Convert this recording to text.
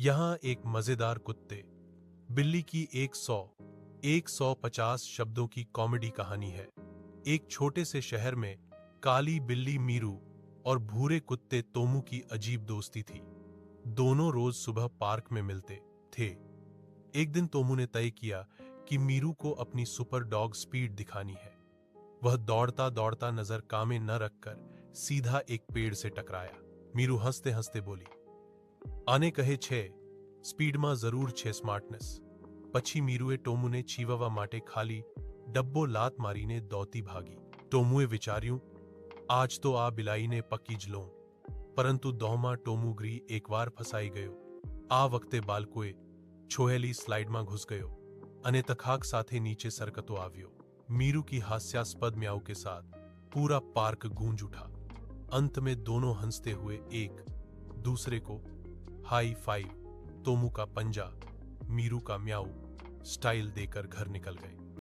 यहाँ एक मजेदार कुत्ते बिल्ली की 150 शब्दों की कॉमेडी कहानी है। एक छोटे से शहर में काली बिल्ली मीरू और भूरे कुत्ते तोमू की अजीब दोस्ती थी। दोनों रोज सुबह पार्क में मिलते थे। एक दिन तोमू ने तय किया कि मीरू को अपनी सुपर डॉग स्पीड दिखानी है। वह दौड़ता दौड़ता नजर कामे न रखकर सीधा एक पेड़ से टकराया। मीरू हंसते हंसते बोली, आने कहे छे સ્પીડમાં જરૂર છે સ્માર્ટનેસ। પછી મીરુએ ટોમુને ચીવવા માટે ખાલી ડબ્બો લાત મારીને દોતી ભાગી। ટોમુએ વિચાર્યું, આજ તો આ બિલાઈને પકી જ લઉં, પરંતુ દોમાં ટોમુ ગ્રી એકવાર ફસાઈ ગયો। આ વખતે બાળકોએ છોહેલી સ્લાઇડમાં ઘૂસ ગયો અને તખાક સાથે નીચે સરકતો આવ્યો। मीरू की हास्यास्पद म्याऊ के साथ पूरा पार्क गूंज उठा। अंत में दोनों हंसते हुए एक दूसरे को हाई फाइव, तोमू का पंजा मीरू का म्याऊ स्टाइल देकर घर निकल गए।